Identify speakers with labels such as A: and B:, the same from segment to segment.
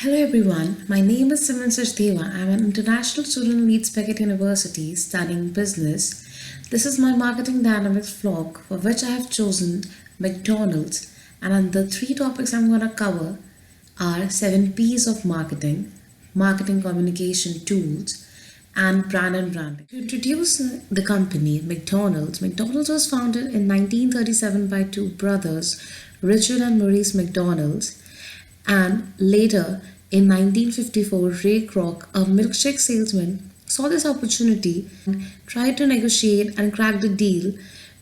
A: Hello everyone, my name is c7276268. I'm an international student in Leeds Beckett University studying business. This is my marketing dynamics vlog for which I have chosen McDonald's, and the three topics I'm going to cover are 7 P's of marketing, marketing communication tools, and brand and branding. To introduce the company, McDonald's was founded in 1937 by two brothers, Richard and Maurice McDonald's, and later in 1954, Ray Kroc, a milkshake salesman, saw this opportunity and tried to negotiate and cracked a deal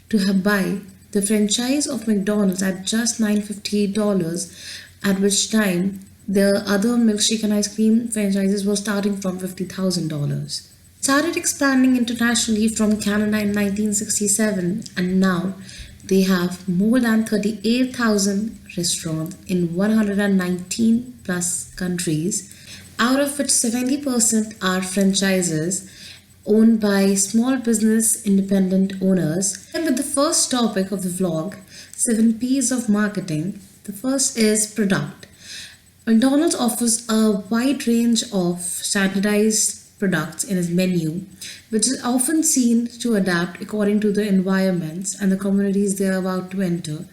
A: to buy the franchise of McDonald's at just $958, at which time the other milkshake and ice cream franchises were starting from $50,000. Started expanding internationally from Canada in 1967, and now they have more than 38,000 restaurants in 119 plus countries, out of which 70% are franchises owned by small business independent owners. And with the first topic of the vlog, 7 P's of marketing, the first is product. McDonald's offers a wide range of standardized products in its menu, which is often seen to adapt according to the environments and the communities they are about to enter.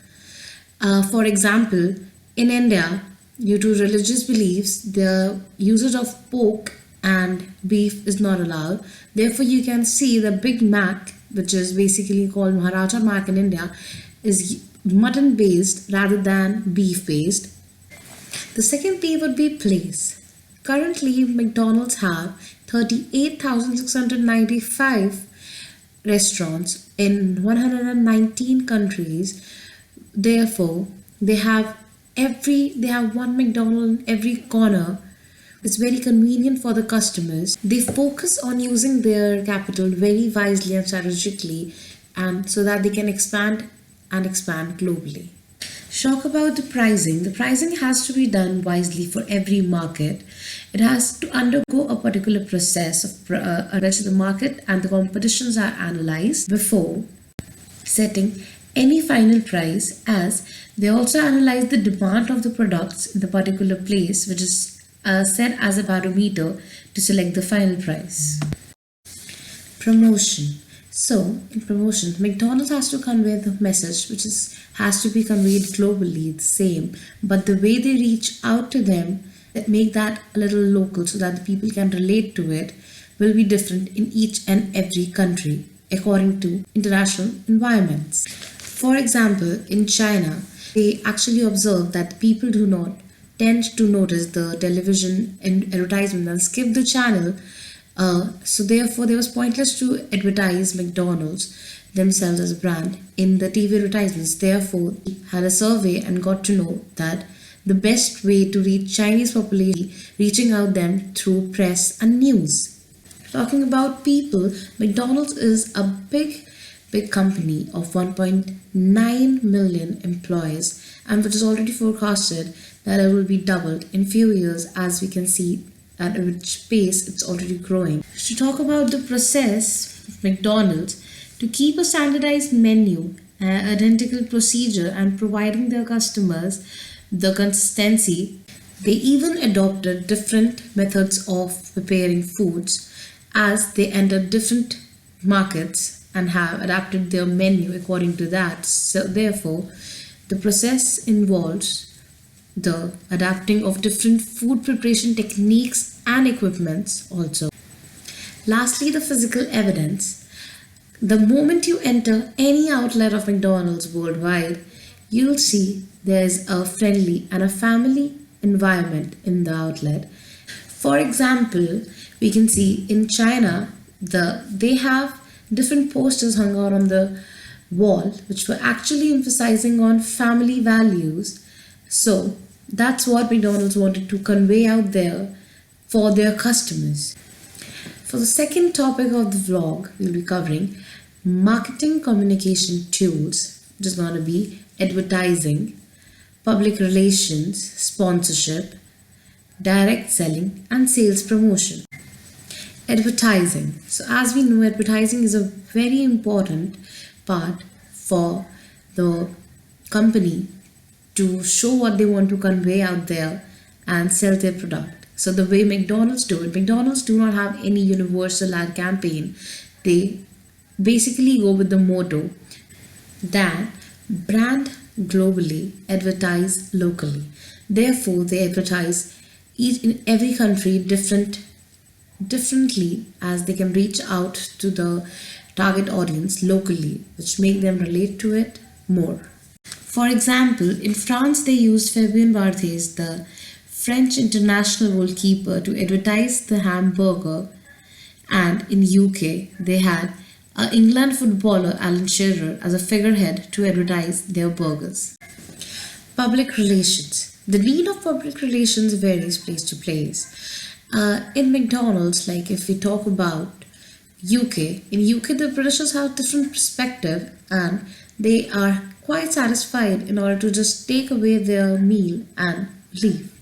A: For example, in India, due to religious beliefs, the usage of pork and beef is not allowed. Therefore, you can see the Big Mac, which is basically called Maharashtra Mac in India, is mutton based rather than beef based. The second P would be place. Currently, McDonald's have 38,695 restaurants in 119 countries. Therefore, they have one McDonald's in every corner. It's very convenient for the customers. They focus on using their capital very wisely and strategically, and so that they can expand globally. Talk about the pricing. The pricing has to be done wisely for every market. It has to undergo a particular process of which the market and the competitions are analyzed before setting any final price, as they also analyze the demand of the products in the particular place, which is set as a barometer to select the final price. Promotion. So, in promotion, McDonald's has to convey the message which has to be conveyed globally the same, but the way they reach out to them, that make that a little local so that the people can relate to it, will be different in each and every country according to international environments. For example, in China, they actually observe that people do not tend to notice the television advertisement and skip the channel. So therefore, it was pointless to advertise McDonald's themselves as a brand in the TV advertisements. Therefore, had a survey and got to know that the best way to reach Chinese population, reaching out them through press and news. Talking about people, McDonald's is a big company of 1.9 million employees, and which is already forecasted that it will be doubled in few years, as we can see at which pace it's already growing. To talk about the process of McDonald's, to keep a standardized menu, identical procedure, and providing their customers the consistency, they even adopted different methods of preparing foods as they entered different markets and have adapted their menu according to that. So therefore, the process involves the adapting of different food preparation techniques and equipments also. Lastly, the physical evidence. The moment you enter any outlet of McDonald's worldwide, you'll see there's a friendly and a family environment in the outlet. For example, we can see in China, they have different posters hung out on the wall, which were actually emphasizing on family values. So that's what McDonald's wanted to convey out there for their customers. For the second topic of the vlog, we'll be covering marketing communication tools, which is going to be advertising, public relations, sponsorship, direct selling, and sales promotion. Advertising. So as we know, advertising is a very important part for the company to show what they want to convey out there and sell their product. So the way McDonald's do it, McDonald's do not have any universal ad campaign. They basically go with the motto that brand globally, advertise locally. Therefore, they advertise each in every country differently, as they can reach out to the target audience locally, which make them relate to it more. For example, in France, they used Fabien Barthez, the French international goalkeeper, to advertise the hamburger, and in UK, they had England footballer Alan Shearer as a figurehead to advertise their burgers. Public relations. The need of public relations varies place to place. In McDonald's, like if we talk about in UK the Britishers have different perspective, and they are quite satisfied in order to just take away their meal and leave.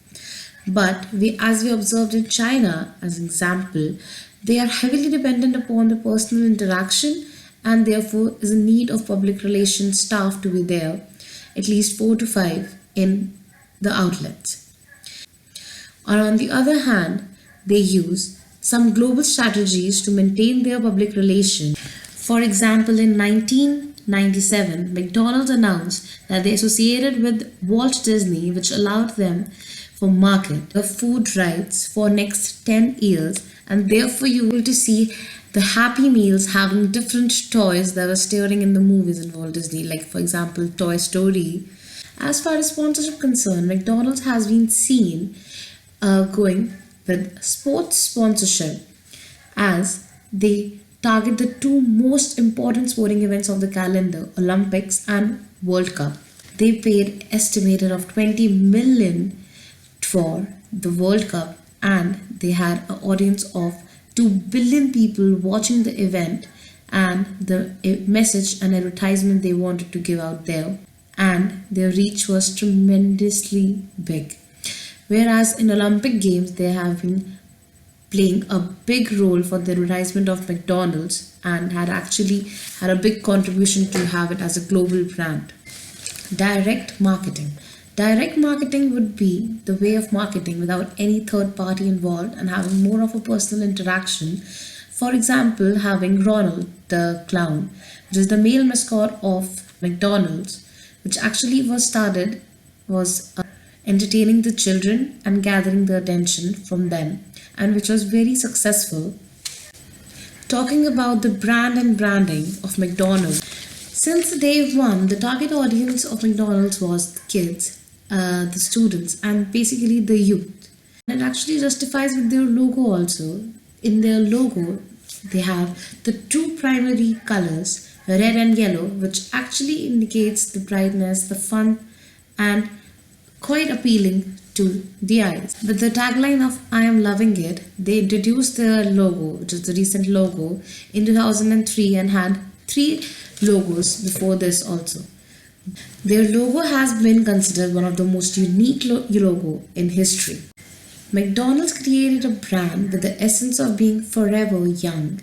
A: But as we observed in China, as an example, they are heavily dependent upon the personal interaction, and therefore is a need of public relations staff to be there, at least 4 to 5 in the outlets. Or on the other hand, they use some global strategies to maintain their public relations. For example, in 1997, McDonald's announced that they associated with Walt Disney, which allowed them for market the food rights for next 10 years, and therefore you will to see the Happy Meals having different toys that were starring in the movies in Walt Disney, like for example Toy Story. As far as sponsorship concerned, McDonald's has been seen going with sports sponsorship, as they target the two most important sporting events of the calendar, Olympics and World Cup. They paid estimated of 20 million for the World Cup, and they had an audience of 2 billion people watching the event, and the message and advertisement they wanted to give out there, and their reach was tremendously big. Whereas in Olympic Games, they have been playing a big role for the advertisement of McDonald's, and had actually had a big contribution to have it as a global brand. Direct marketing. Direct marketing would be the way of marketing without any third party involved and having more of a personal interaction. For example, having Ronald the clown, which is the male mascot of McDonald's, which actually was entertaining the children and gathering the attention from them, and which was very successful. Talking about the brand and branding of McDonald's. Since day one, the target audience of McDonald's was the kids, the students, and basically the youth. And it actually justifies with their logo also. In their logo, they have the two primary colors, red and yellow, which actually indicates the brightness, the fun, and quite appealing to the eyes. With the tagline of I am loving it, they introduced their logo, which is the recent logo, in 2003, and had 3 logos before this also. Their logo has been considered one of the most unique logo in history. McDonald's created a brand with the essence of being forever young,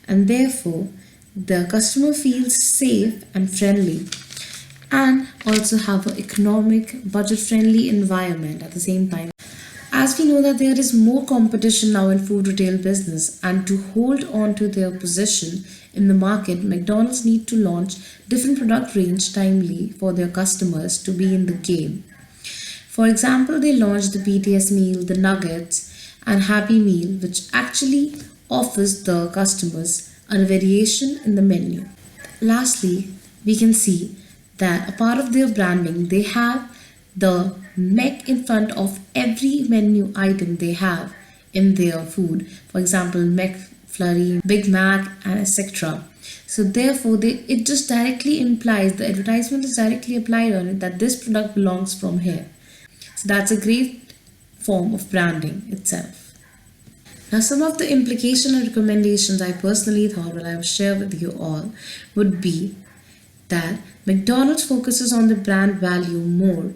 A: and therefore the customer feels safe and friendly, and also have an economic, budget-friendly environment at the same time. As we know that there is more competition now in food retail business, and to hold on to their position in the market, McDonald's need to launch different product range timely for their customers to be in the game. For example, they launched the BTS meal, the nuggets, and Happy Meal, which actually offers the customers a variation in the menu. Lastly, we can see that a part of their branding, they have the Mac in front of every menu item they have in their food. For example, McFlurry, Big Mac, and etc. So therefore, it just directly implies, the advertisement is directly applied on it, that this product belongs from here. So that's a great form of branding itself. Now, some of the implication and recommendations I personally thought that I will share with you all would be that McDonald's focuses on the brand value more,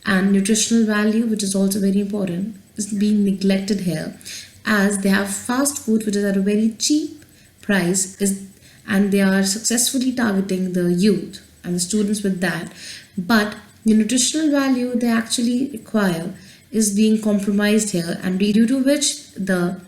A: and nutritional value, which is also very important, is being neglected here, as they have fast food which is at a very cheap price, and they are successfully targeting the youth and the students with that. But the nutritional value they actually require is being compromised here, and due to which the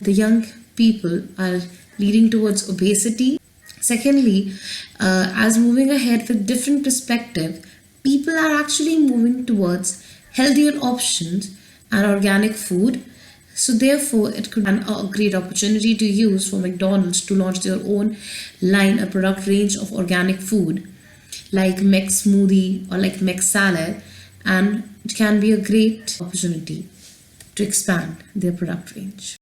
A: young people are leading towards obesity. Secondly, as moving ahead with different perspective, people are actually moving towards healthier options and organic food. So therefore, it could be a great opportunity to use for McDonald's to launch their own line, a product range of organic food like Mech Smoothie or like Mech Salad, and it can be a great opportunity to expand their product range.